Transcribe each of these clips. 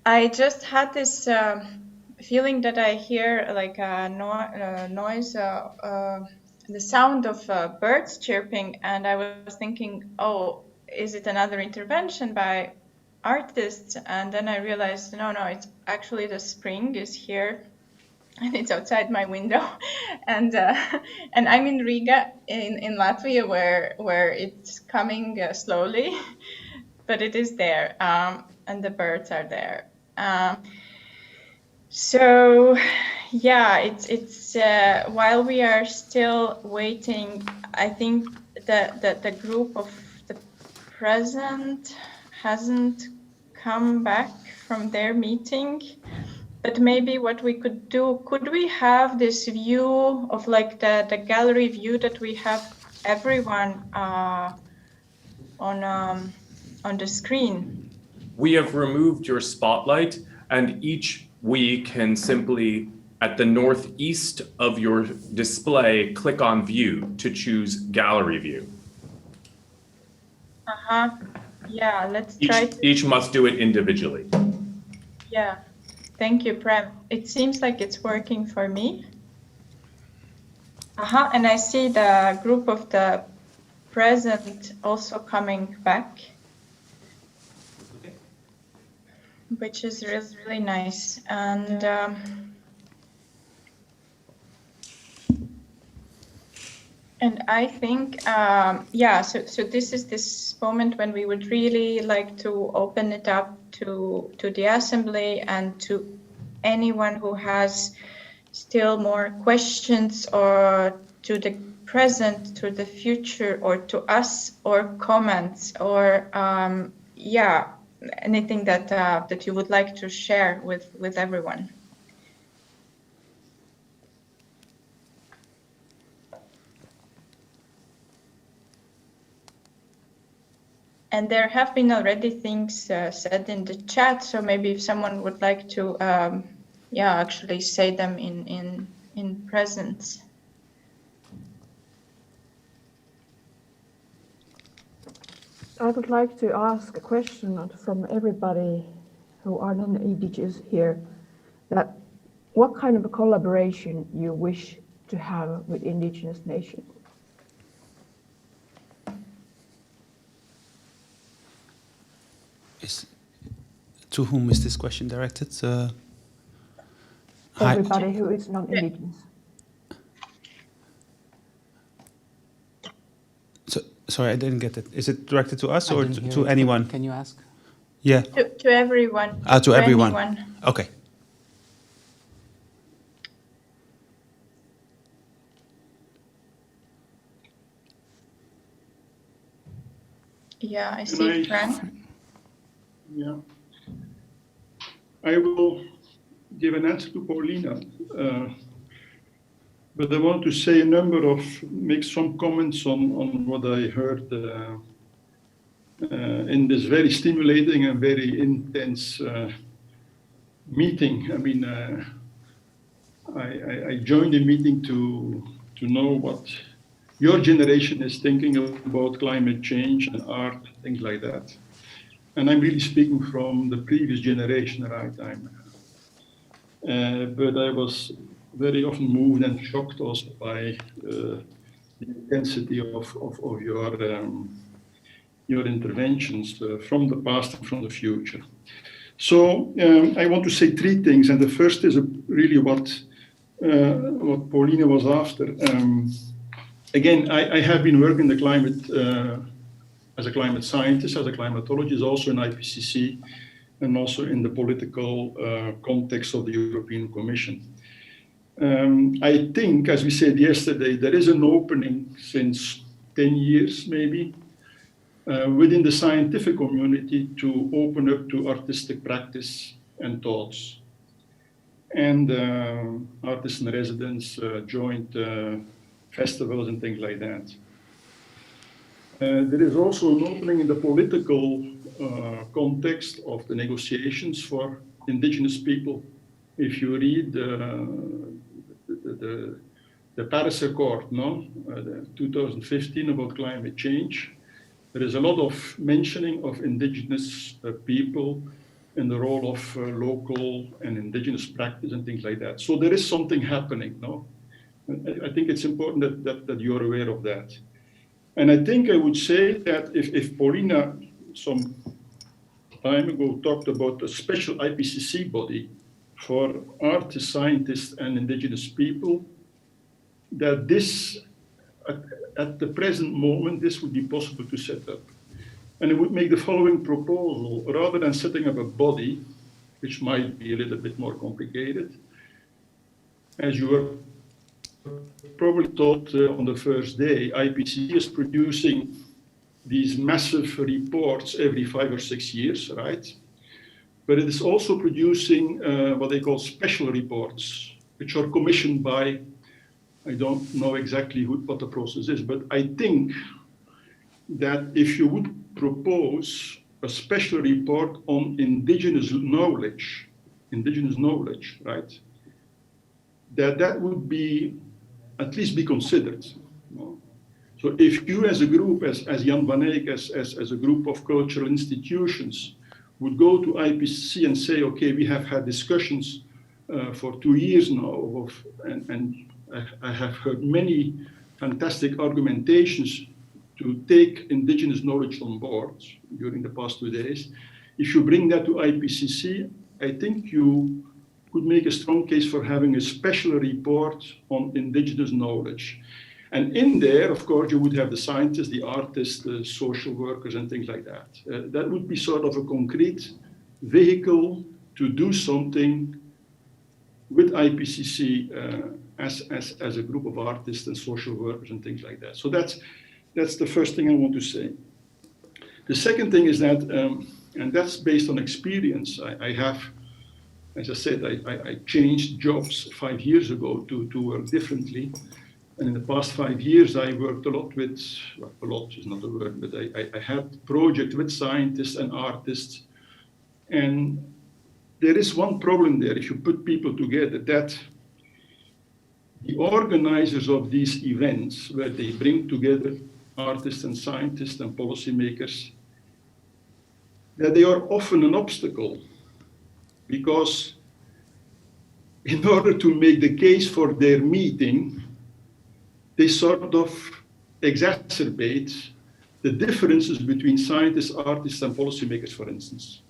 I just had this feeling that I hear like a noise, the sound of birds chirping, and I was thinking, oh, is it another intervention by artists? And then I realized, no, it's actually the spring is here, and it's outside my window, and I'm in Riga in Latvia, where it's coming slowly, but it is there, and the birds are there. So yeah, it's while we are still waiting, I think that the group of the present hasn't come back from their meeting. But maybe what we could do, could we have this view of like the gallery view that we have everyone on the screen? We have removed your spotlight, and each we can simply, at the northeast of your display, click on view to choose gallery view. Yeah, let's try. Each must do it individually. Yeah, thank you, Prem. It seems like it's working for me. And I see the group of the present also coming back, which is really nice. And I think, so this is this moment when we would really like to open it up to the assembly and to anyone who has still more questions, or to the present, to the future, or to us, or comments, or anything that you would like to share with everyone. And there have been already things said in the chat, so maybe if someone would like to actually say them in presence. I would like to ask a question from everybody who are non-indigenous here, that what kind of a collaboration you wish to have with indigenous nations? To whom is this question directed? Everybody who is non-indigenous. Sorry, I didn't get it. Is it directed to us or to anyone? Can you ask? Yeah. To everyone. To everyone. Anyone. Okay. Yeah, I see Frank. Yeah. I will give an answer to Pauliina, but I want to say make some comments on what I heard in this very stimulating and very intense meeting. I mean, I joined the meeting to know what your generation is thinking about climate change and art, things like that. And I'm really speaking from the previous generation, right? But I was very often moved and shocked also by the intensity of your interventions from the past and from the future. So I want to say three things, and the first is really what Pauliina was after. Again, I have been working the climate as a climate scientist, as a climatologist, also in IPCC, and also in the political context of the European Commission. I think, as we said yesterday, there is an opening since 10 years, maybe, within the scientific community to open up to artistic practice and thoughts. And artists in residence, joint festivals and things like that. There is also an opening in the political context of the negotiations for indigenous people. If you read the Paris Accord, the 2015 about climate change, there is a lot of mentioning of indigenous people in the role of local and indigenous practice and things like that. So there is something happening, no? I think it's important that you're aware of that. And I think I would say that if Pauliina some time ago talked about a special IPCC body for artists, scientists, and indigenous people, that this, at the present moment, this would be possible to set up. And it would make the following proposal: rather than setting up a body, which might be a little bit more complicated, as you were probably taught on the first day, IPCC is producing these massive reports every 5 or 6 years, right? But it is also producing what they call special reports, which are commissioned by, I don't know exactly what the process is, but I think that if you would propose a special report on indigenous knowledge, right, that would be at least be considered. You know? So if you as a group, as Jan van Eyck, as a group of cultural institutions would go to IPCC and say, okay, we have had discussions for 2 years now, and I have heard many fantastic argumentations to take indigenous knowledge on board during the past 2 days. If you bring that to IPCC, I think you could make a strong case for having a special report on indigenous knowledge. And in there, of course, you would have the scientists, the artists, the social workers, and things like that. That would be sort of a concrete vehicle to do something with IPCC as a group of artists and social workers and things like that. So that's the first thing I want to say. The second thing is that, and that's based on experience. I have, as I said, I changed jobs 5 years ago to work differently. And in the past 5 years, I worked a lot with, well, a lot is not a word, but I had projects with scientists and artists. And there is one problem there. If you put people together, that the organizers of these events, where they bring together artists and scientists and policymakers, that they are often an obstacle, because in order to make the case for their meeting, they sort of exacerbate the differences between scientists, artists, and policymakers, for instance.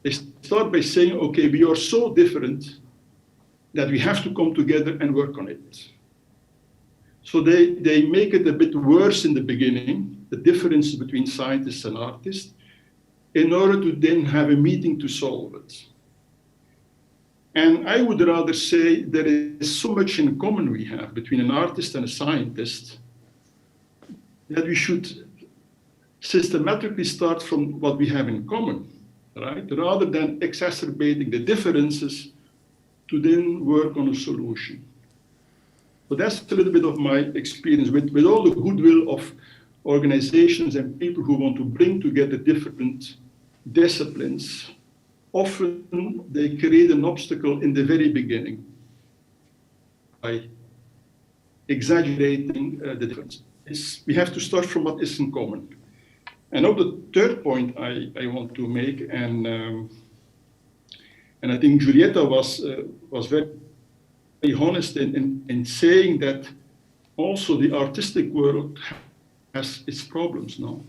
They start by saying, okay, we are so different that we have to come together and work on it. So they make it a bit worse in the beginning, the differences between scientists and artists, in order to then have a meeting to solve it. And I would rather say there is so much in common we have between an artist and a scientist that we should systematically start from what we have in common, right? Rather than exacerbating the differences to then work on a solution. So that's a little bit of my experience with all the goodwill of organizations and people who want to bring together different disciplines. Often they create an obstacle in the very beginning by exaggerating the difference. We have to start from what is in common. And now the third point I want to make, and I think Julieta was very honest in saying that also the artistic world has its problems now.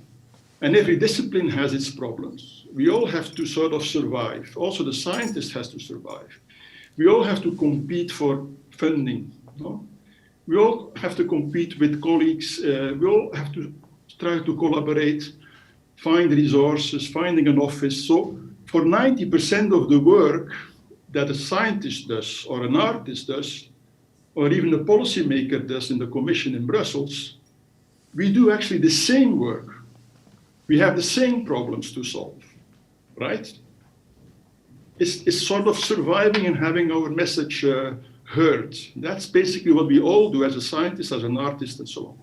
And every discipline has its problems. We all have to sort of survive. Also, the scientist has to survive. We all have to compete for funding. No? We all have to compete with colleagues. We all have to try to collaborate, find resources, finding an office. So for 90% of the work that a scientist does, or an artist does, or even a policymaker does in the Commission in Brussels, we do actually the same work. We have the same problems to solve, right? It's sort of surviving and having our message heard. That's basically what we all do as a scientist, as an artist, and so on.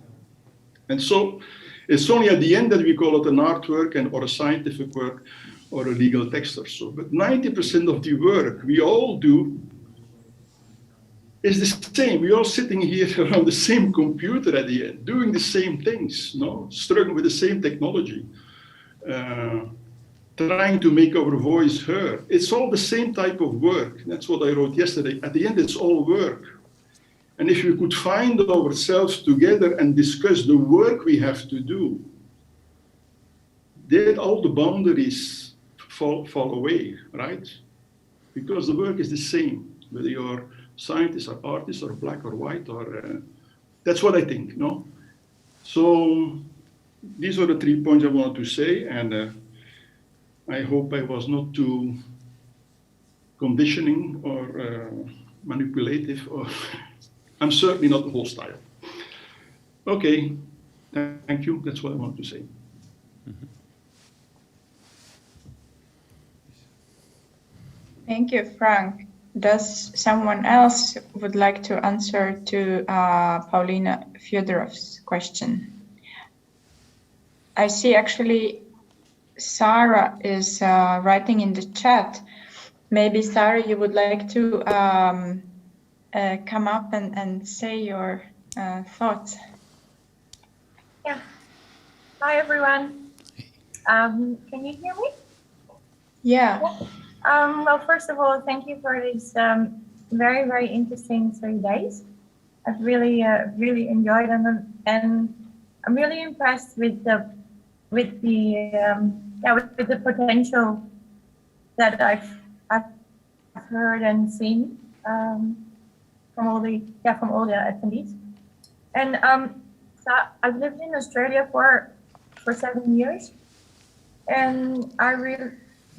And so it's only at the end that we call it an artwork or a scientific work or a legal text or so. But 90% of the work we all do is the same. We're all sitting here around the same computer at the end, doing the same things, no? Struggling with the same technology. trying to make our voice heard. It's all the same type of work. That's what I wrote yesterday. At the end, it's all work. And if we could find ourselves together and discuss the work we have to do, then all the boundaries fall away, right? Because the work is the same, whether you're scientist or artist or black or white, or that's what I think, no? So these are the 3 points I wanted to say, and I hope I was not too conditioning or manipulative, or I'm certainly not hostile. Okay, thank you. That's what I wanted to say. Thank you, Frank. Does someone else would like to answer to Pauliina Feodoroff's question? I see actually Sarah is writing in the chat. Maybe Sarah, you would like to come up and say your thoughts. Yeah. Hi, everyone. Can you hear me? Yeah. Well, first of all, thank you for these very, very interesting 3 days. I've really, really enjoyed them, and I'm really impressed with the potential that I've heard and seen from all the attendees. And so I've lived in Australia for 7 years, and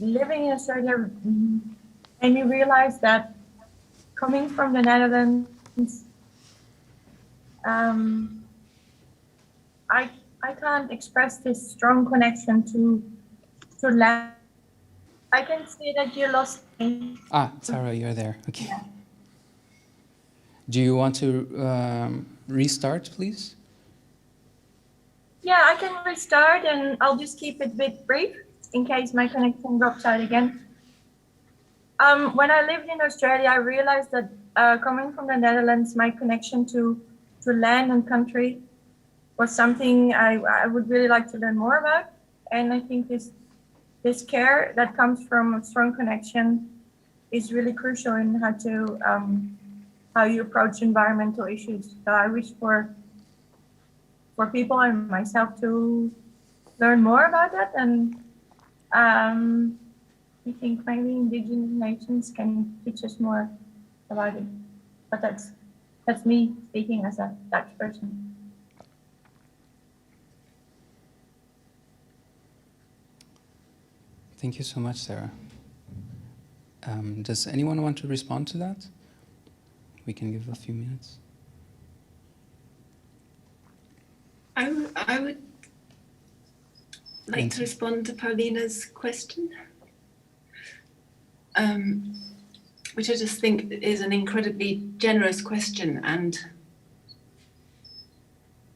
living in Australia made me realize that coming from the Netherlands, I can't express this strong connection to land. I can see that you lost me. Sarah, you're there. Okay. Yeah. Do you want to restart, please? Yeah, I can restart, and I'll just keep it a bit brief in case my connection drops out again. When I lived in Australia, I realized that coming from the Netherlands, my connection to land and country was something I would really like to learn more about. And I think this care that comes from a strong connection is really crucial in how you approach environmental issues. So I wish for people and myself to learn more about that, and I think maybe indigenous nations can teach us more about it. But that's me speaking as a Dutch person. Thank you so much, Sarah. Does anyone want to respond to that? We can give a few minutes. I would like to respond to Pauliina's question, which I just think is an incredibly generous question, and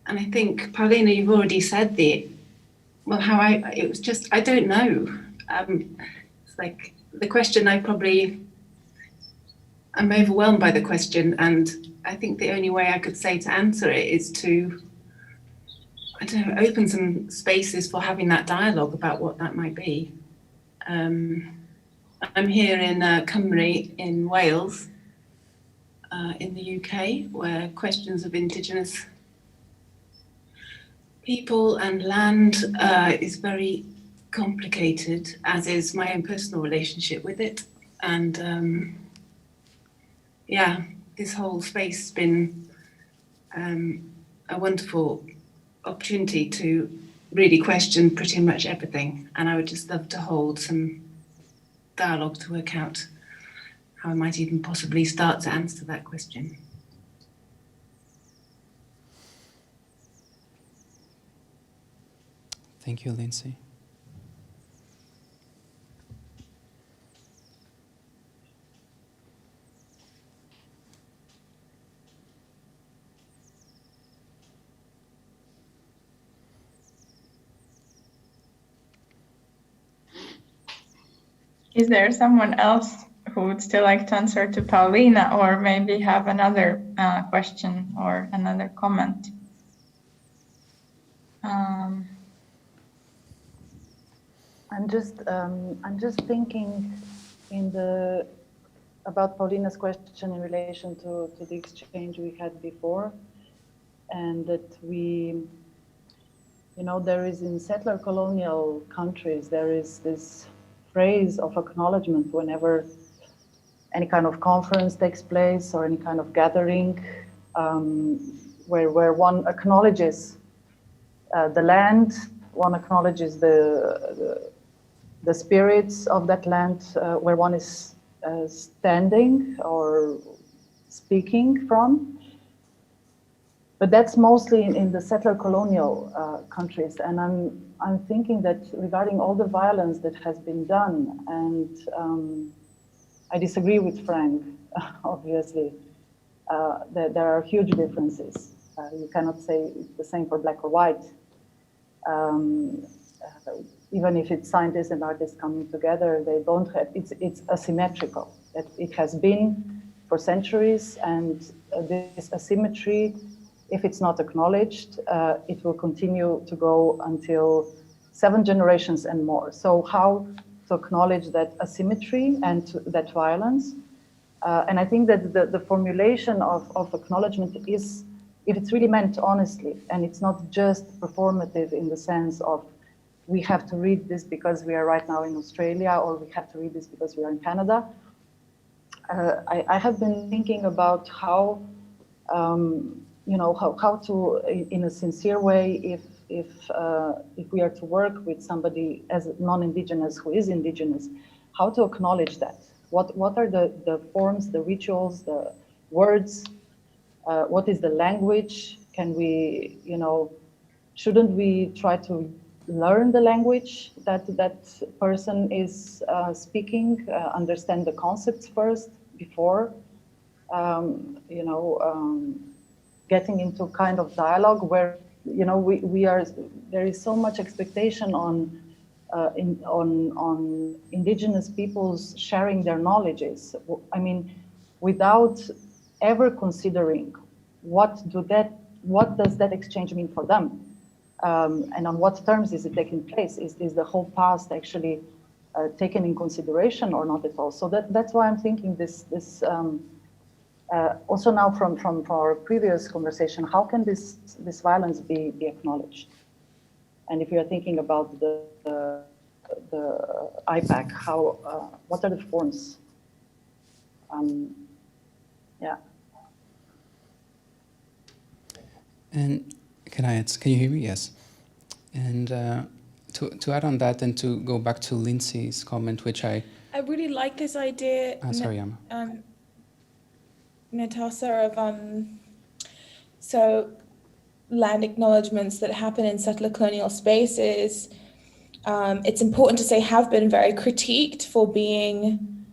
I think, Pauliina, you've already said I don't know. It's like the question, I'm overwhelmed by the question, and I think the only way I could say to answer it is to, I don't know, open some spaces for having that dialogue about what that might be. I'm here in Cymru in Wales, in the UK, where questions of Indigenous people and land is very complicated, as is my own personal relationship with it. And this whole space has been a wonderful opportunity to really question pretty much everything. And I would just love to hold some dialogue to work out how I might even possibly start to answer that question. Thank you, Lindsay. Is there someone else who would still like to answer to Pauliina, or maybe have another question or another comment? I'm just thinking about Pauliina's question in relation to the exchange we had before, and that there is in settler colonial countries, there is this phrase of acknowledgement whenever any kind of conference takes place or any kind of gathering, where one acknowledges the land, one acknowledges the spirits of that land where one is standing or speaking from. But that's mostly in the settler colonial countries. And I'm thinking that regarding all the violence that has been done, and I disagree with Frank, obviously, that there are huge differences. You cannot say it's the same for black or white. Even if it's scientists and artists coming together, they don't have, it's asymmetrical. It has been for centuries, and this asymmetry, if it's not acknowledged, it will continue to go until 7 generations and more. So how to acknowledge that asymmetry and that violence? And I think that the formulation of acknowledgement is, if it's really meant honestly, and it's not just performative in the sense of we have to read this because we are right now in Australia, or we have to read this because we are in Canada. I have been thinking about how, how to, in a sincere way, if we are to work with somebody as non-Indigenous who is Indigenous, how to acknowledge that. What are the forms, the rituals, the words? What is the language? Can we, shouldn't we try to learn the language that person is speaking, understand the concepts first before, getting into kind of dialogue where, we are, there is so much expectation on Indigenous peoples sharing their knowledges. I mean, without ever considering what does that exchange mean for them? And on what terms is it taking place? Is the whole past actually taken in consideration or not at all? So that's why I'm thinking this also now from our previous conversation, how can this violence be acknowledged? And if you are thinking about the IPACC, how what are the forms? Yeah. And can you hear me? Yes. And to add on that and to go back to Lindsay's comment, which I really like this idea. Sorry, Emma. Nataša, of so land acknowledgements that happen in settler colonial spaces, it's important to say have been very critiqued for being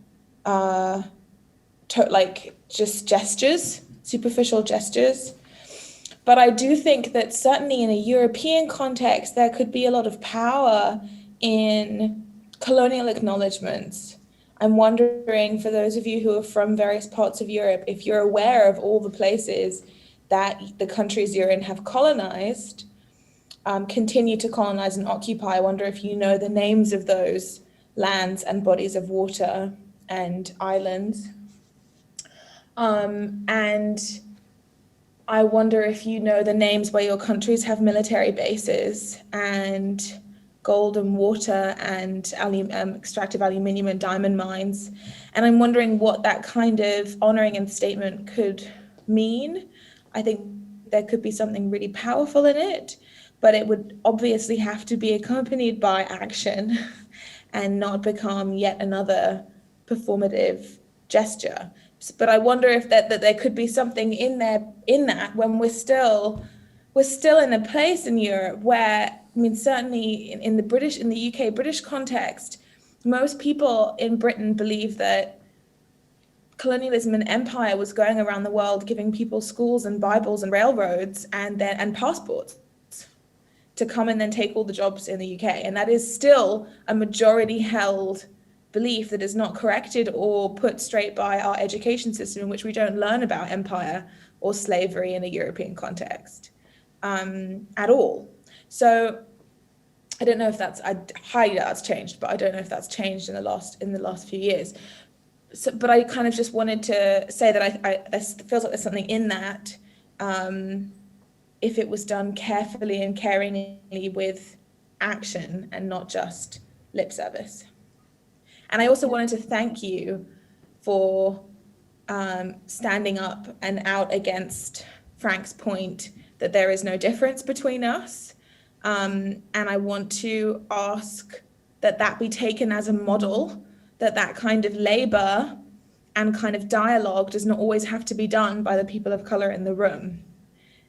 just gestures, superficial gestures. But I do think that certainly in a European context, there could be a lot of power in colonial acknowledgements. I'm wondering, for those of you who are from various parts of Europe, if you're aware of all the places that the countries you're in have colonized, continue to colonize and occupy. I wonder if you know the names of those lands and bodies of water and islands. And I wonder if you know the names where your countries have military bases and gold and water and extractive aluminium and diamond mines. And I'm wondering what that kind of honoring and statement could mean. I think there could be something really powerful in it, but it would obviously have to be accompanied by action and not become yet another performative gesture. But I wonder if that there could be something in that when we're still in a place in Europe where, I mean, certainly in the UK British context, most people in Britain believe that colonialism and empire was going around the world giving people schools and Bibles and railroads and passports to come and then take all the jobs in the UK. And that is still a majority held belief that is not corrected or put straight by our education system, in which we don't learn about empire or slavery in a European context at all. So I don't know if that's, I highly doubt that's changed, but I don't know if that's changed in the last few years. So, but I kind of just wanted to say that this feels like there's something in that, if it was done carefully and caringly with action and not just lip service. And I also wanted to thank you for standing up and out against Frank's point that there is no difference between us. And I want to ask that be taken as a model, that kind of labor and kind of dialogue does not always have to be done by the people of color in the room.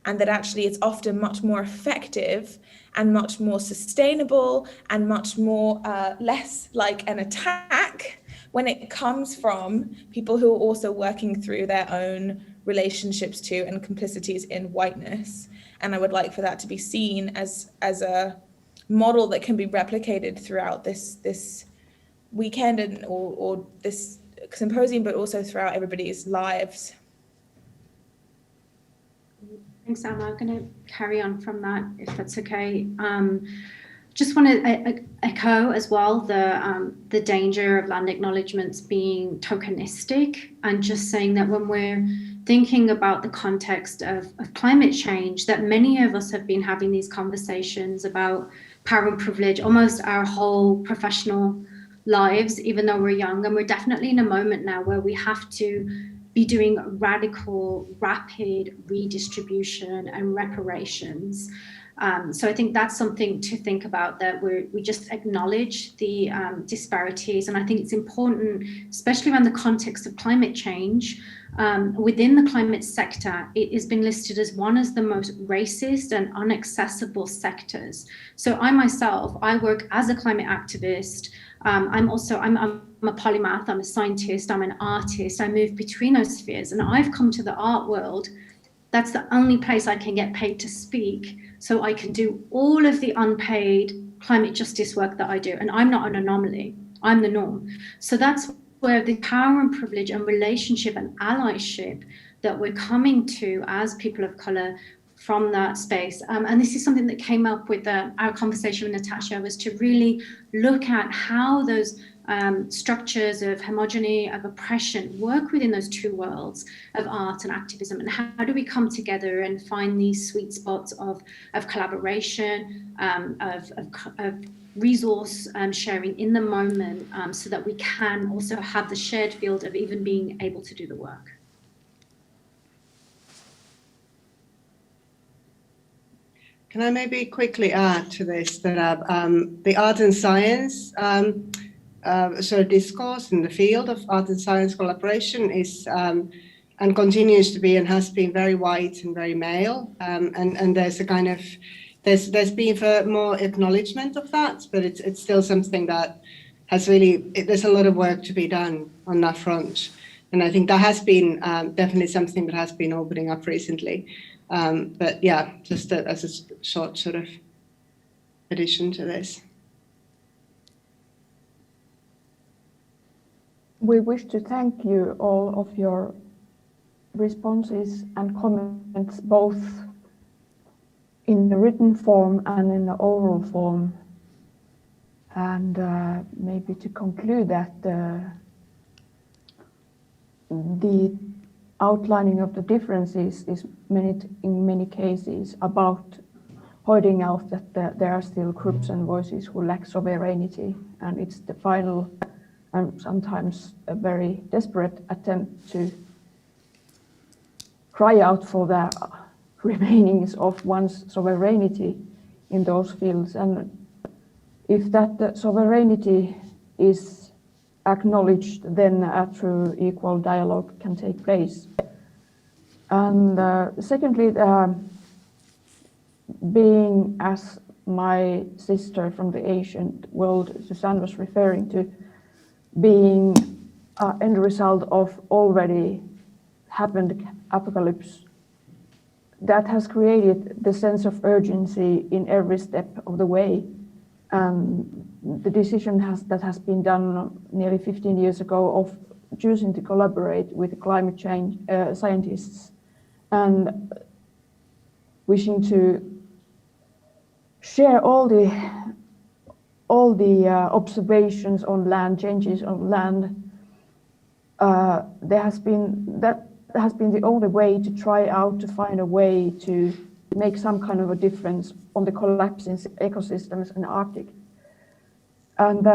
And that actually it's often much more effective and much more sustainable and much more less like an attack when it comes from people who are also working through their own relationships to and complicities in whiteness. And I would like for that to be seen as a model that can be replicated throughout this weekend and or this symposium, but also throughout everybody's lives. Thanks, Emma. I'm going to carry on from that, if that's okay. Just want to echo as well the danger of land acknowledgements being tokenistic, and just saying that when we're thinking about the context of climate change, that many of us have been having these conversations about power and privilege almost our whole professional lives, even though we're young. And we're definitely in a moment now where we have to be doing radical, rapid redistribution and reparations. So I think that's something to think about, that we just acknowledge the disparities. And I think it's important, especially around the context of climate change, within the climate sector, it has been listed as one of the most racist and inaccessible sectors. So I myself, I work as a climate activist. I'm a polymath, I'm a scientist, I'm an artist. I move between those spheres, and I've come to the art world. That's the only place I can get paid to speak, so I can do all of the unpaid climate justice work that I do. And I'm not an anomaly, I'm the norm. So that's where the power and privilege and relationship and allyship that we're coming to as people of color from that space. And this is something that came up with our conversation with Nataša, was to really look at how those structures of homogeny, of oppression work within those two worlds of art and activism, and how do we come together and find these sweet spots of collaboration, of resource sharing in the moment, so that we can also have the shared field of even being able to do the work. Can I maybe quickly add to this that the art and science sort of discourse in the field of art and science collaboration is and continues to be and has been very white and very male, and there's a kind of there's been more acknowledgement of that, but it's still something that has really, there's a lot of work to be done on that front, and I think that has been definitely something that has been opening up recently. But yeah, just as a short sort of addition to this. We wish to thank you all of your responses and comments, both in the written form and in the oral form. And maybe to conclude that the outlining of the differences is in many cases about pointing out that there are still groups and voices who lack sovereignty, and it's the final and sometimes a very desperate attempt to cry out for the remainings of one's sovereignty in those fields. And if that sovereignty is acknowledged, then a true equal dialogue can take place. And secondly, being, as my sister from the ancient world, Suzanne, was referring to, being end result of already happened apocalypse, that has created the sense of urgency in every step of the way. The decision that has been done nearly 15 years ago of choosing to collaborate with climate change scientists and wishing to share all the all the observations on land, changes on land, that has been the only way to try out to find a way to make some kind of a difference on the collapsing ecosystems in Arctic. And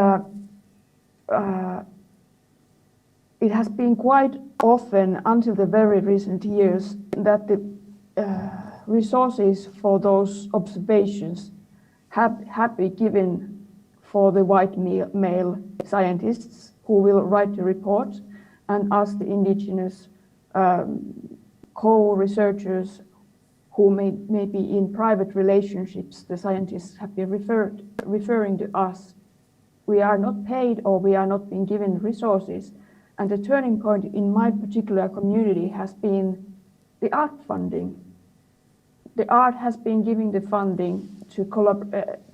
it has been quite often until the very recent years that the resources for those observations have been given for the white male scientists who will write the report, and us, the indigenous co-researchers who may be in private relationships, the scientists have been referring to us. We are not paid or we are not being given resources. And the turning point in my particular community has been the art funding. The art has been giving the funding to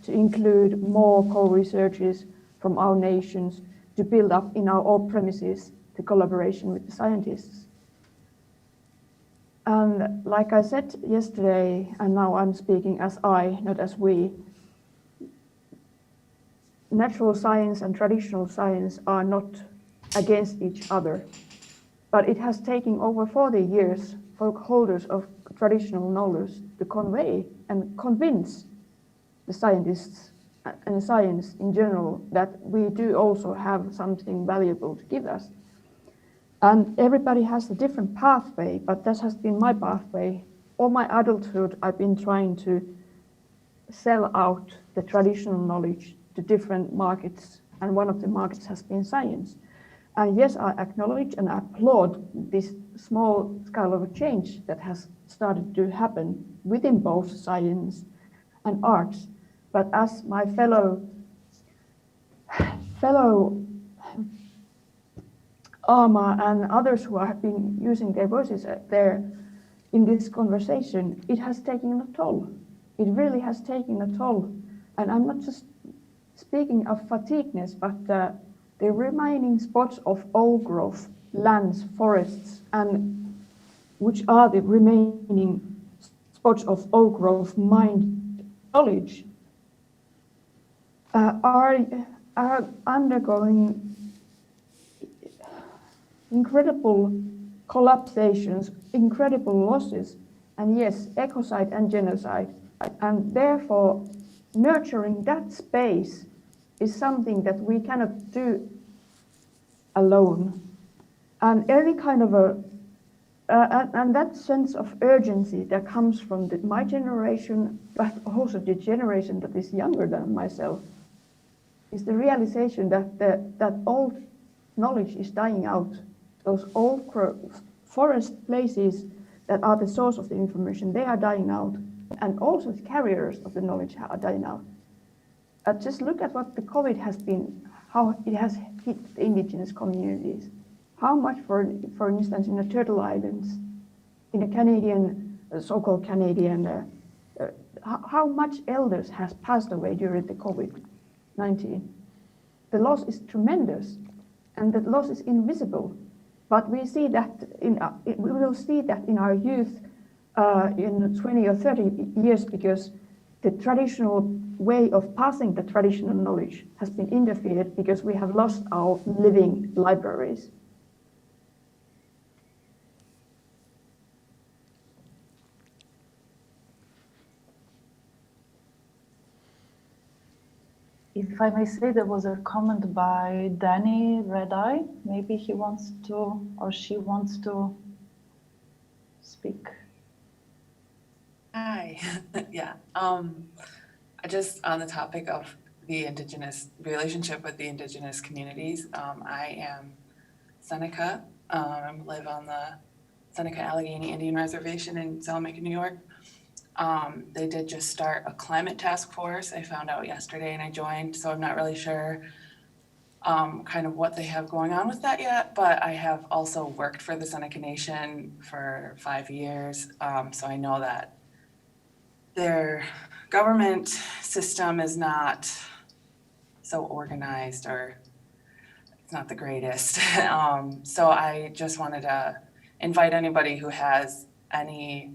include more co-researchers from our nations to build up in our own premises the collaboration with the scientists. And like I said yesterday, and now I'm speaking as I, not as we, natural science and traditional science are not against each other, but it has taken over 40 years for holders of traditional knowledge to convey and convince the scientists and science in general that we do also have something valuable to give us. And everybody has a different pathway, but that has been my pathway. All my adulthood, I've been trying to sell out the traditional knowledge to different markets, and one of the markets has been science. And yes, I acknowledge and applaud this small scale of change that has started to happen within both science and arts. But as my fellow Alma and others who have been using their voices there in this conversation, it has taken a toll. It really has taken a toll. And I'm not just speaking of fatigueness, but the remaining spots of old growth, lands, forests, and which are the remaining spots of old growth mind knowledge, are undergoing incredible collapsations, incredible losses, and yes, ecocide and genocide. And therefore, nurturing that space is something that we cannot do alone. And any kind of and that sense of urgency that comes from my generation, but also the generation that is younger than myself, is the realization that that old knowledge is dying out. Those old forest places that are the source of the information, they are dying out. And also the carriers of the knowledge are dying out. Just look at what the COVID has been, how it has hit the indigenous communities. How much, for instance, in the Turtle Islands, in the Canadian, so-called Canadian, how much elders has passed away during the COVID-19? The loss is tremendous, and the loss is invisible. But we see that we will see that in our youth in 20 or 30 years, because the traditional way of passing the traditional knowledge has been interfered because we have lost our living libraries. If I may say, there was a comment by Danny Redeye. Maybe he wants to, or she wants to speak. Hi, yeah. I just on the topic of the indigenous relationship with the indigenous communities. I am Seneca. I live on the Seneca Allegheny Indian Reservation in Salamanca, New York. They did just start a climate task force. I found out yesterday and I joined, so I'm not really sure kind of what they have going on with that yet, but I have also worked for the Seneca Nation for 5 years, so I know that their government system is not so organized, or it's not the greatest. So I just wanted to invite anybody who has any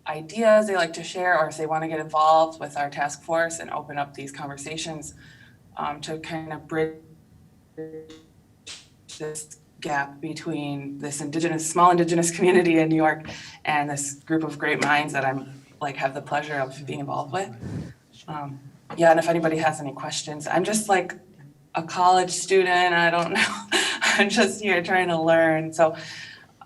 ideas they like to share, or if they want to get involved with our task force and open up these conversations, to kind of bridge this gap between this small indigenous community in New York and this group of great minds that I'm like have the pleasure of being involved with. Yeah, and if anybody has any questions, I'm just like a college student. I don't know. I'm just here trying to learn. So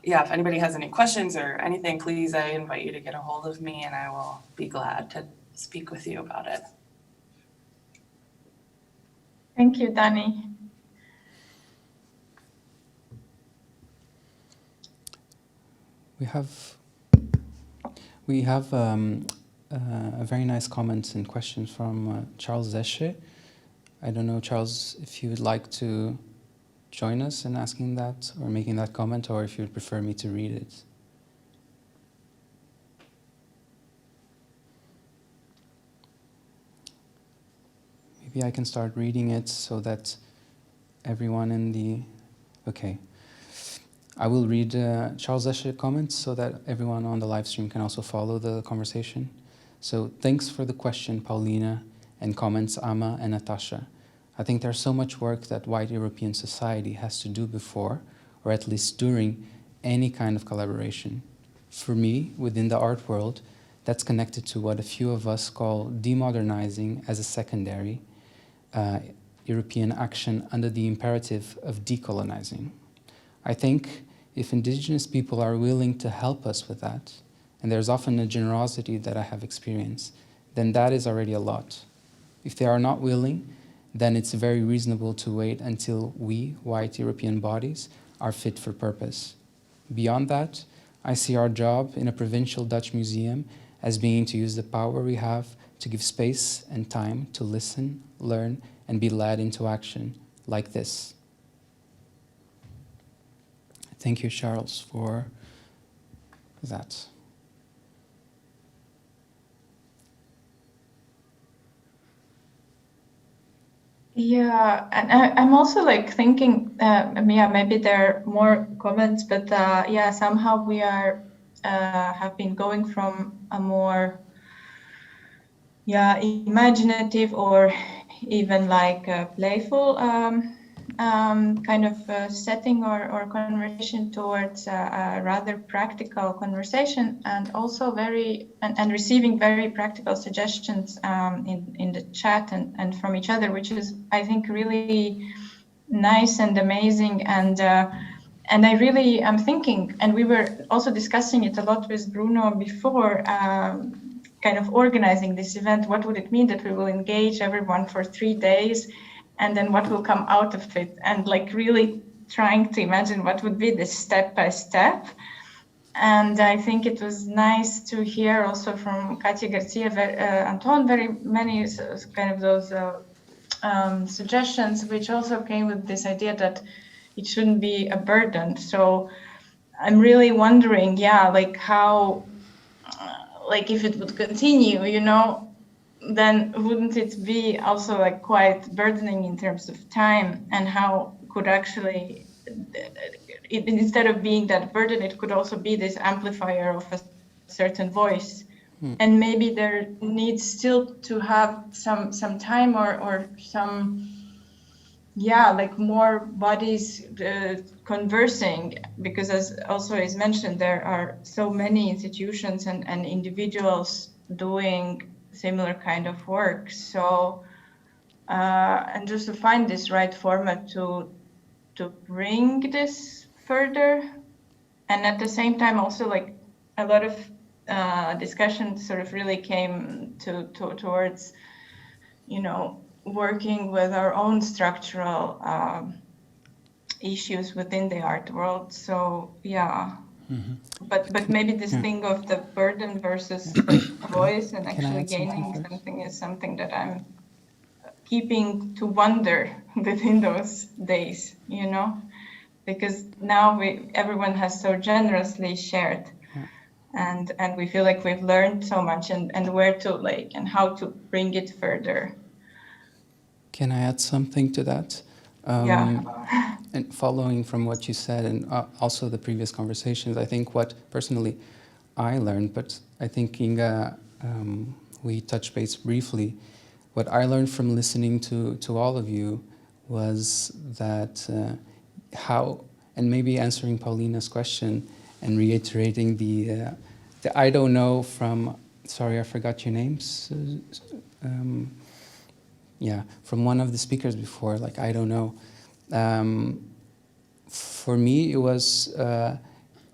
yeah, if anybody has any questions or anything, please, I invite you to get a hold of me and I will be glad to speak with you about it. Thank you, Dani. We have a very nice comment and questions from Charles Zesche. I don't know, Charles, if you would like to join us in asking that or making that comment, or if you would prefer me to read it. Maybe I can start reading it so that everyone in the... Okay. I will read Charles Zesche comments so that everyone on the live stream can also follow the conversation. So thanks for the question, Pauliina, and comments, Amma and Nataša. I think there's so much work that white European society has to do before, or at least during, any kind of collaboration. For me, within the art world, that's connected to what a few of us call demodernizing as a secondary European action under the imperative of decolonizing. I think if indigenous people are willing to help us with that, and there's often a generosity that I have experienced, then that is already a lot. If they are not willing, then it's very reasonable to wait until we, white European bodies, are fit for purpose. Beyond that, I see our job in a provincial Dutch museum as being to use the power we have to give space and time to listen, learn, and be led into action like this. Thank you, Charles, for that. Yeah, and I'm also like thinking, yeah, maybe there are more comments, but yeah, somehow we are have been going from a more, yeah, imaginative or even like playful kind of setting or conversation towards a rather practical conversation, and also very and receiving very practical suggestions in the chat and from each other, which is, I think, really nice and amazing. And I really am thinking, and we were also discussing it a lot with Bruno before, kind of organizing this event. What would it mean that we will engage everyone for 3 days? And then what will come out of it, and like really trying to imagine what would be the step by step. And I think it was nice to hear also from Katia Garcia Anton very many kind of those suggestions, which also came with this idea that it shouldn't be a burden. So I'm really wondering, yeah, like how, like if it would continue, you know, then wouldn't it be also like quite burdening in terms of time, and how could actually, instead of being that burden, it could also be this amplifier of a certain voice. And maybe there needs still to have some time or some, yeah, like more bodies conversing, because as also is mentioned, there are so many institutions and individuals doing similar kind of work. So and just to find this right format to bring this further, and at the same time also like a lot of discussion sort of really came towards, you know, working with our own structural issues within the art world. So yeah. But maybe this thing of the burden versus voice and actually gaining something is something that I'm keeping to wonder within those days, you know, because now everyone has so generously shared, and we feel like we've learned so much, and where to like and how to bring it further. Can I add something to that? Yeah. And following from what you said, and also the previous conversations, I think what personally I learned, but I think Inga, we touched base briefly, what I learned from listening to all of you was that how, and maybe answering Pauliina's question and reiterating the I don't know from, sorry, I forgot your names. Yeah, from one of the speakers before, like, I don't know. For me, it was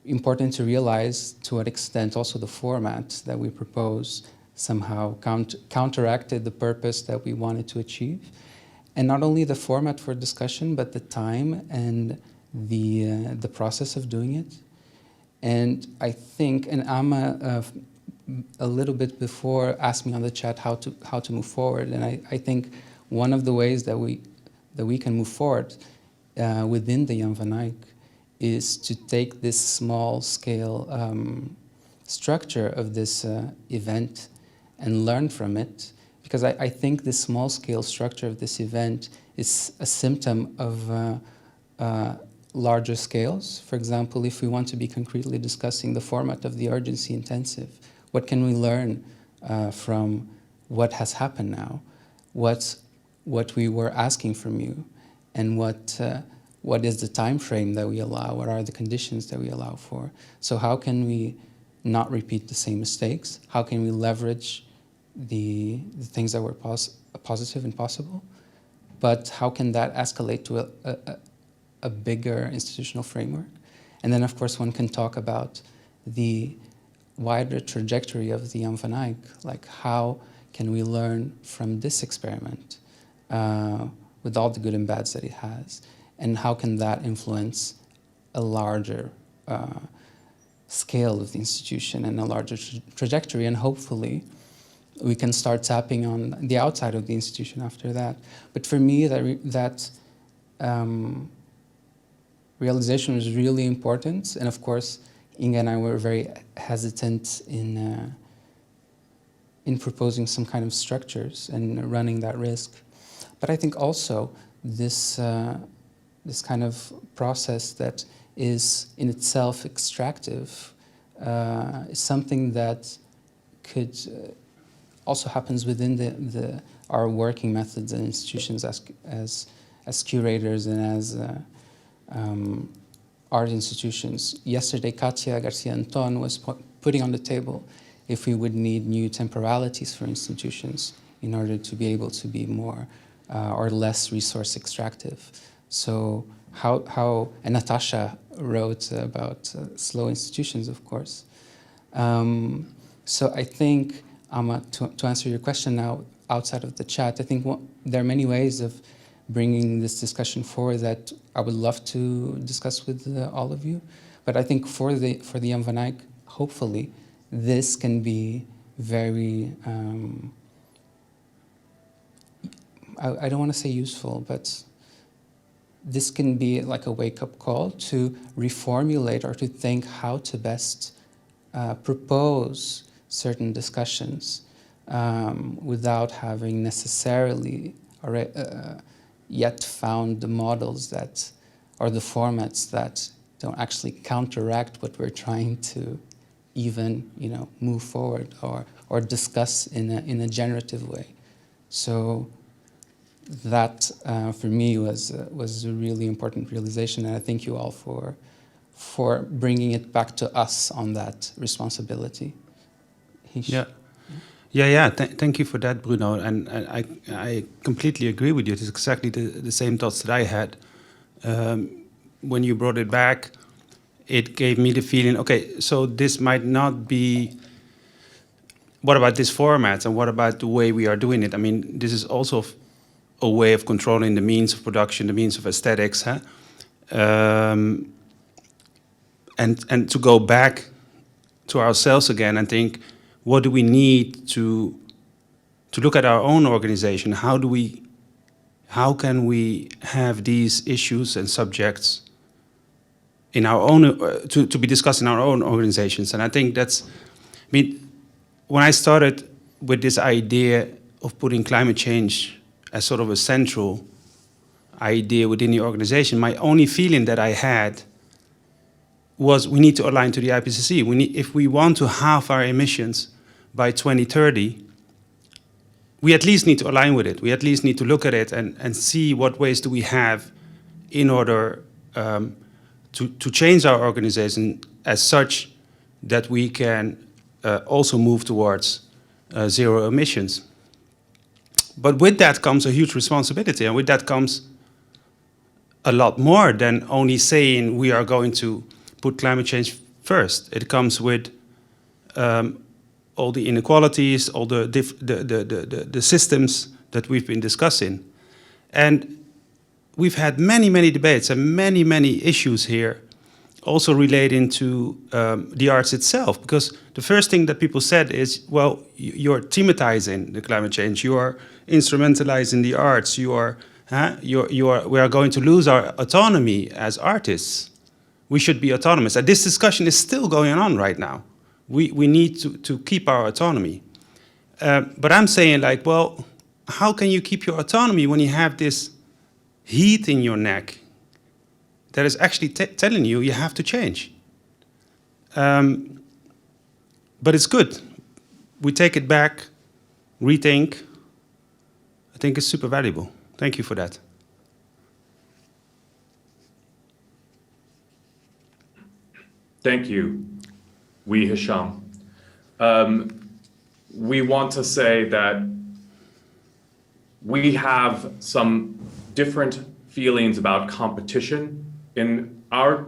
important to realize to what extent also the format that we propose somehow counteracted the purpose that we wanted to achieve. And not only the format for discussion, but the time and the process of doing it. And I think, and Amma a little bit before asked me on the chat how to move forward, and I think one of the ways that we can move forward within the Jan van Eyck is to take this small scale structure of this event and learn from it, because I think the small scale structure of this event is a symptom of larger scales. For example, if we want to be concretely discussing the format of the urgency intensive, what can we learn from what has happened now, what we were asking from you, and what is the time frame that we allow, what are the conditions that we allow for. So how can we not repeat the same mistakes? How can we leverage the things that were positive and possible? But how can that escalate to a bigger institutional framework? And then, of course, one can talk about the wider trajectory of the Jan van Eyck, like how can we learn from this experiment with all the good and bads that it has, and how can that influence a larger scale of the institution and a larger trajectory, and hopefully we can start tapping on the outside of the institution after that. But for me, that realization was really important, and of course, Inge and I were very hesitant in proposing some kind of structures and running that risk. But I think also this kind of process that is in itself extractive is something that could also happens within our working methods and institutions as curators and as art institutions. Yesterday, Katia Garcia-Anton was putting on the table if we would need new temporalities for institutions in order to be able to be more or less resource extractive. So how and Nataša wrote about slow institutions, of course. So I think, Amma, to answer your question now outside of the chat, I think there are many ways of bringing this discussion forward that I would love to discuss with all of you. But I think for the Jan van Eyck, hopefully, this can be very, I don't want to say useful, but this can be like a wake-up call to reformulate or to think how to best propose certain discussions without having necessarily yet found the models that, or the formats that don't actually counteract what we're trying to even, move forward or discuss in a generative way. So that for me was a really important realization, and I thank you all for bringing it back to us on that responsibility. Yeah. Thank you for that, Bruno. And I completely agree with you. It's exactly the same thoughts that I had. When you brought it back, it gave me the feeling, okay, so this might not be, what about this format and what about the way we are doing it? I mean, this is also a way of controlling the means of production, the means of aesthetics. And to go back to ourselves again and think, what do we need to look at our own organization? How can we have these issues and subjects in our own to be discussed in our own organizations? And I think when I started with this idea of putting climate change as sort of a central idea within the organization, my only feeling that I had was we need to align to the IPCC. If we want to halve our emissions by 2030, we at least need to align with it. We at least need to look at it and see what ways do we have in order to change our organization as such that we can also move towards zero emissions. But with that comes a huge responsibility, and with that comes a lot more than only saying we are going to put climate change first. It comes with all the inequalities, all the systems that we've been discussing. And we've had many debates and many issues here, also relating to the arts itself, because the first thing that people said is, well, you're thematizing the climate change, you are instrumentalizing the arts, we are going to lose our autonomy as artists. We should be autonomous. And this discussion is still going on right now. We need to keep our autonomy. But I'm saying, like, well, how can you keep your autonomy when you have this heat in your neck that is actually telling you you have to change? But it's good. We take it back, rethink. I think it's super valuable. Thank you for that. Thank you, Hisham. We want to say that we have some different feelings about competition in our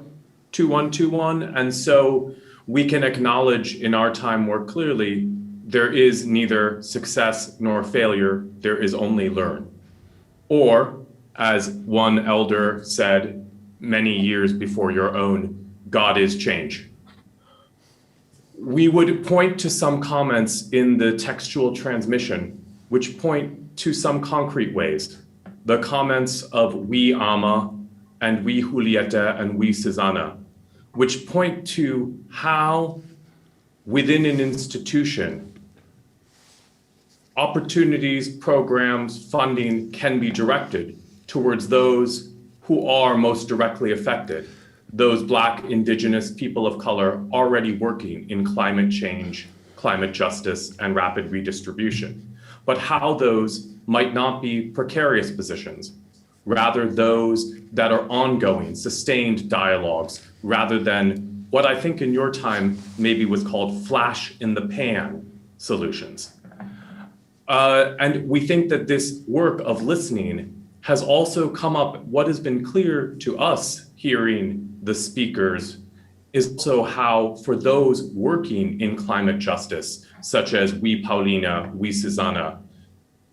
2121, and so we can acknowledge in our time more clearly there is neither success nor failure, there is only learn. Or, as one elder said many years before your own, God is change. We would point to some comments in the textual transmission which point to some concrete ways. The comments of we Ama and we Julieta and we Suzanne, which point to how within an institution, opportunities, programs, funding can be directed towards those who are most directly affected, those Black, Indigenous, people of color already working in climate change, climate justice, and rapid redistribution. But how those might not be precarious positions, rather those that are ongoing, sustained dialogues, rather than what I think in your time maybe was called flash in the pan solutions. And we think that this work of listening has also come up. What has been clear to us hearing the speakers is also how for those working in climate justice, such as we Pauliina, we Suzanne,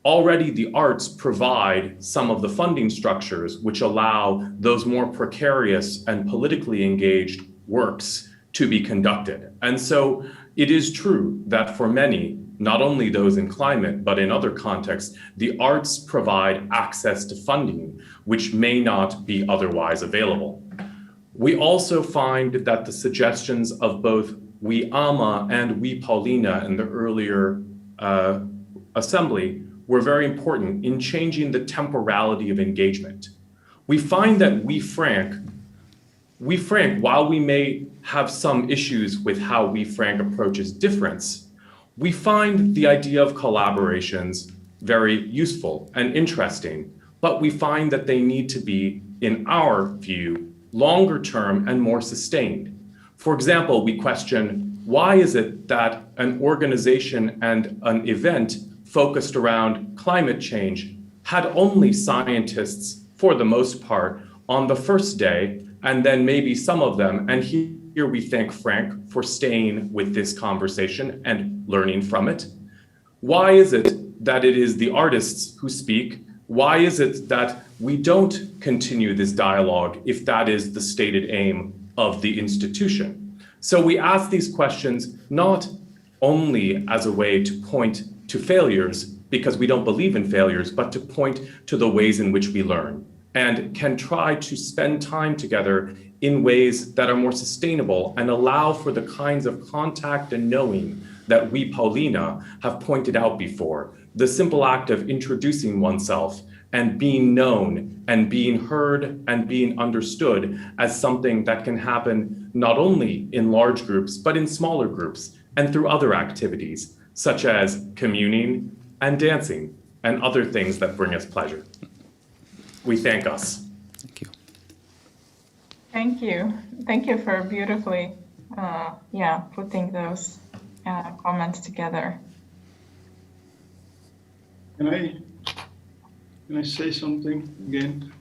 already the arts provide some of the funding structures which allow those more precarious and politically engaged works to be conducted. And so it is true that for many, not only those in climate, but in other contexts, the arts provide access to funding which may not be otherwise available. We also find that the suggestions of both we Ama and we Pauliina in the earlier assembly were very important in changing the temporality of engagement. We find that we Frank, while we may have some issues with how we Frank approaches difference, we find the idea of collaborations very useful and interesting, but we find that they need to be, in our view, longer term and more sustained. For example, we question, why is it that an organization and an event focused around climate change had only scientists, for the most part, on the first day, and then maybe some of them, and here we thank Frank for staying with this conversation and learning from it. Why is it that it is the artists who speak? Why is it that we don't continue this dialogue if that is the stated aim of the institution? So we ask these questions not only as a way to point to failures, because we don't believe in failures, but to point to the ways in which we learn and can try to spend time together in ways that are more sustainable and allow for the kinds of contact and knowing that we, Pauliina, have pointed out before. The simple act of introducing oneself and being known and being heard and being understood as something that can happen not only in large groups, but in smaller groups and through other activities, such as communing, and dancing, and other things that bring us pleasure. We thank us. Thank you. Thank you. Thank you for beautifully, putting those comments together. Can I say something again?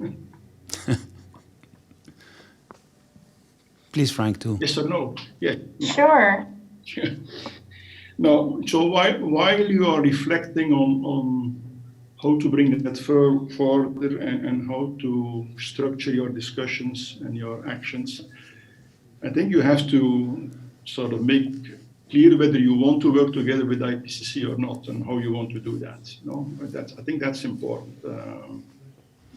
Please, Frank, too. Yes or no? Yeah. Sure. No. So while you are reflecting on how to bring that further and how to structure your discussions and your actions, I think you have to sort of make clear whether you want to work together with IPCC or not, and how you want to do that. I think that's important.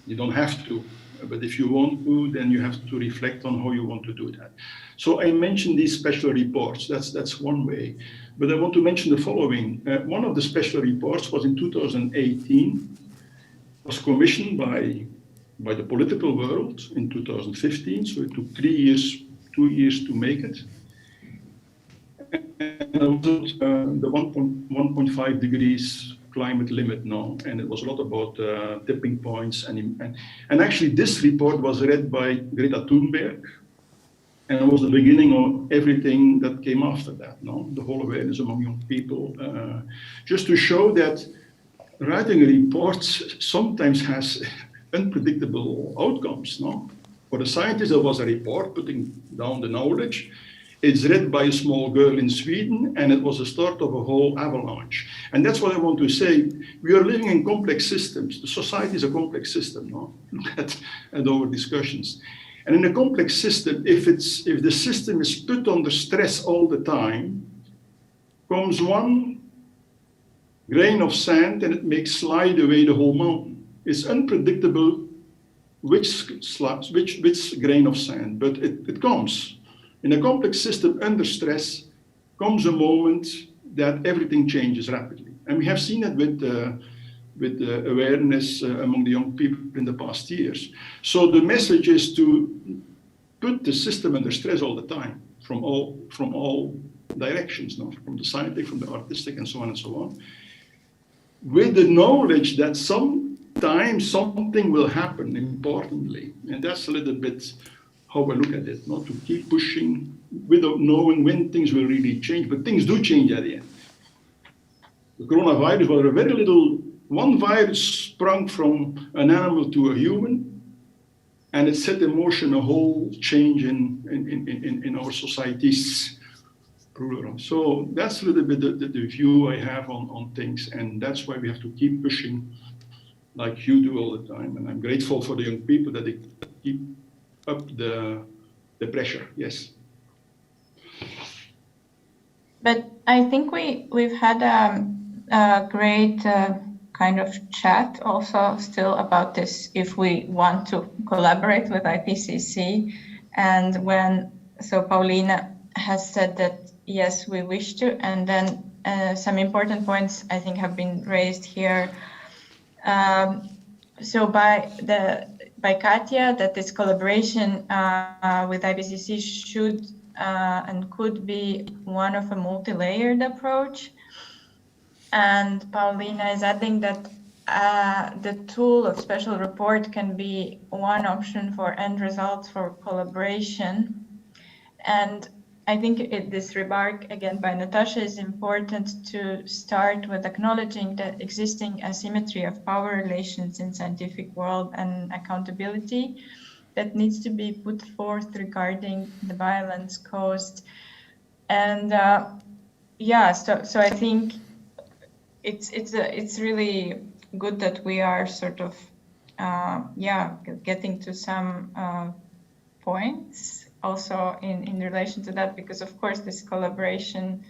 You don't have to, but if you want to, then you have to reflect on how you want to do that. So I mentioned these special reports. That's one way, but I want to mention the following. One of the special reports was in 2018, was commissioned by the political world in 2015. So it took 3 years, 2 years to make it. And it was the 1.5 degrees climate limit now, and it was a lot about tipping points, and actually this report was read by Greta Thunberg, and it was the beginning of everything that came after that. The whole awareness among young people, just to show that writing a report sometimes has unpredictable outcomes. For the scientists, there was a report putting down the knowledge. It's read by a small girl in Sweden, and it was the start of a whole avalanche. And that's what I want to say. We are living in complex systems. The society is a complex system. Look at our discussions. And in a complex system, if the system is put under stress all the time, comes one grain of sand and it makes slide away the whole mountain. It's unpredictable which grain of sand, but it comes. In a complex system under stress comes a moment that everything changes rapidly. And we have seen it with the awareness among the young people in the past years. So the message is to put the system under stress all the time, from all directions, from the scientific, from the artistic, and so on and so on, with the knowledge that sometimes something will happen importantly. And that's a little bit how I look at it, not to keep pushing without knowing when things will really change, but things do change at the end. The coronavirus was a very little, one virus sprung from an animal to a human, and it set in motion a whole change in our societies. So that's a little bit the view I have on things, and that's why we have to keep pushing like you do all the time. And I'm grateful for the young people that they keep up the pressure. Yes. But I think we've had a great kind of chat also still about this, if we want to collaborate with IPCC. And so Pauliina has said that, yes, we wish to, and then some important points I think have been raised here. So by Katja, that this collaboration with IPCC should and could be one of a multi-layered approach. And Pauliina is adding that the tool of special report can be one option for end results for collaboration. And I think this remark, again, by Nataša, is important to start with acknowledging the existing asymmetry of power relations in scientific world and accountability that needs to be put forth regarding the violence caused. And so I think it's really good that we are sort of getting to some points also in relation to that, because of course this collaboration,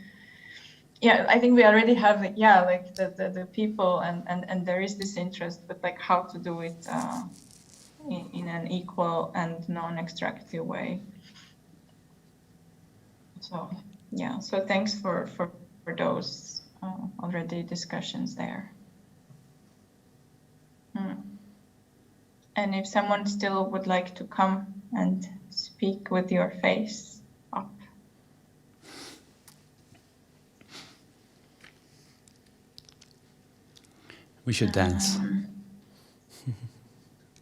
I think we already have like the people and there is this interest, but like how to do it in an equal and non-extractive way. So so thanks for those already discussions there. And if someone still would like to come and speak with your face up. We should dance.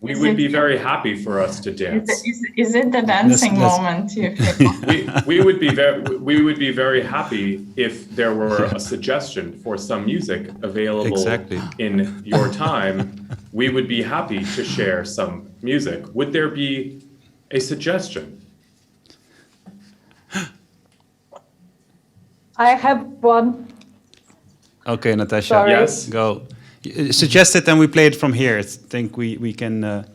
We would be very happy for us to dance. Is it the dancing moment? You feel? We would be very happy if there were a suggestion for some music available in your time. We would be happy to share some music. Would there be a suggestion? I have one. Okay, Nataša. Sorry. Yes. Go. Suggest it and we play it from here. I think we can.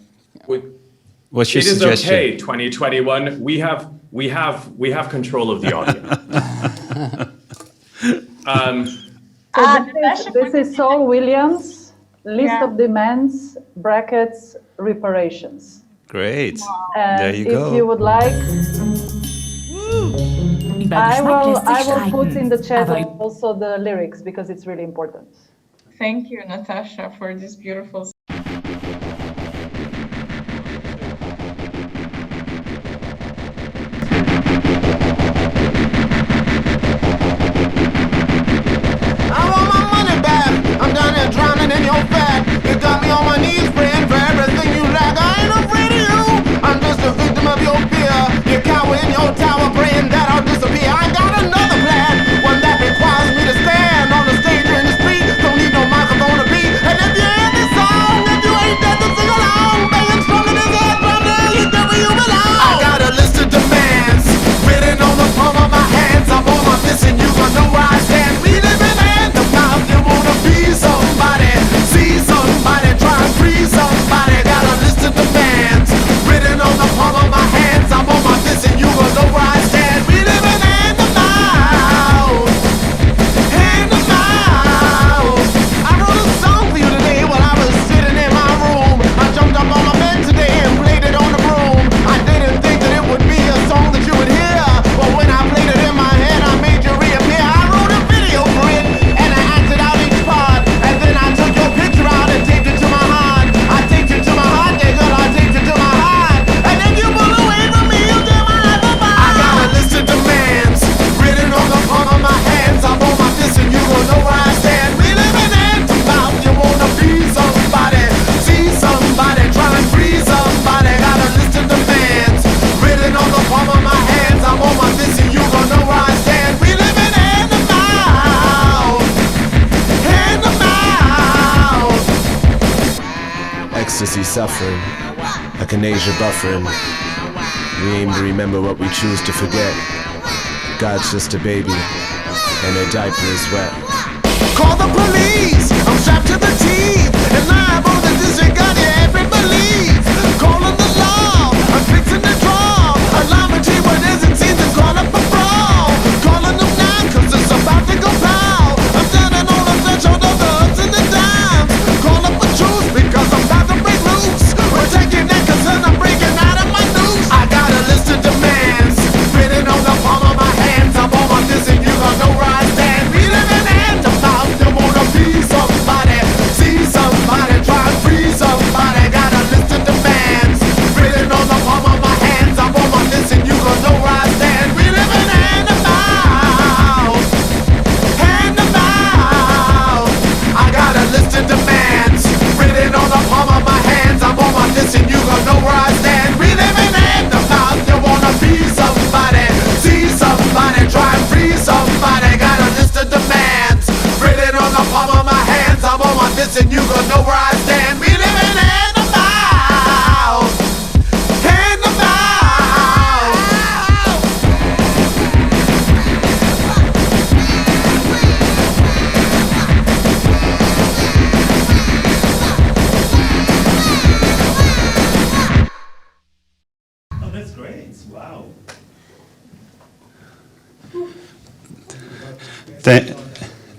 What's your suggestion? It is okay. 2021. We have control of the audio. This is Saul Williams. List of demands brackets reparations. Great. And there you go. If you would like, I will put in the chat also the lyrics because it's really important. Thank you, Nataša, for this beautiful. I want my money back. I'm down here drowning in your fat. You got me on my knees praying for everything you lack. I ain't afraid of you. I'm just a victim of your fear. You cower in your tower praying that I'll disappear. I got another plan, one that requires me to stand on the stage or in the street. Don't need no microphone to beat. And if you hear this song, if you ain't dead, then sing along. Banging strong in his head, brother, you get where you belong. I got a list of demands written on the palm of my hands. I'm on my fist and you gon' know where I stand. We live in hand of mouth. You wanna be somebody, see somebody, try and free somebody. Got a list of demands written on the palm of my hands. I'm on my fist and you gon' know where I stand. We live in hand of mouth, hand of mouth. I wrote a song for you today while I was sitting in my room. I jumped up on my bed today and played it on the broom. I didn't think that it would be a song that you would hear, but when I played it in my head, I made you reappear. I wrote a video for it and I acted out each part, and then I took your picture out and taped it to my heart. I taped it to my heart, yeah girl, I taped it to my heart. And if you pull away from me, you'll get my life apart. I got a list of demands written on the palm of my hands. I'm on my fist and you gon' know where I stand. We live in hand to mouth. You wanna be somebody, see somebody, try and free somebody. Got a list of demands written on the palm of my hands. I'm on my fist and you gon' know where I stand. We live in hand to mouth, hand to mouth. Ecstasy suffering, echinacea buffering. We aim to remember what we choose to forget. God's just a baby, and her diaper is wet. Call the police, I'm strapped to the teeth, and liable to disregard every belief. Calling the law, I'm fixing to draw a line between what isn't seen to call up a brawl. Calling them now, cause it's about to go pow. I'm standing on the threshold of the ups and the downs. Call up a truce, because I'm about to break loose. We're taking that cause I'm breaking out of my noose. I got a list of demands written on the palm of my hands. I'm on my fist and you gon' know where I stand. We live in hand to mouth. You wanna be somebody, see somebody, try and free somebody. Got a list of demands written on the palm of my hands. I'm on my fist and you gon' know where I stand. We live in hand to mouth, hand to mouth. I got a list of demands written on the palm of my hands. I'm on my fist and you gon' know where I stand. We live in hand to mouth. You wanna be somebody, see somebody, try and free somebody. Got a list of demands written on the palm of my hands. I'm on my fist and you gon' know where I stand. We live in hand to mouth, hand to mouth. Oh, that's great. Wow.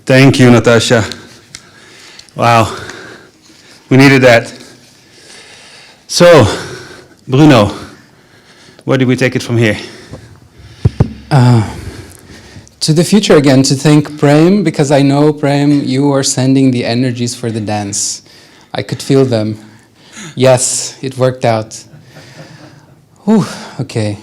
Thank you, Nataša. Wow, we needed that. So, Bruno, where do we take it from here? To the future again, to thank Prem, because I know, Prem, you are sending the energies for the dance. I could feel them. Yes, it worked out. Whew, okay.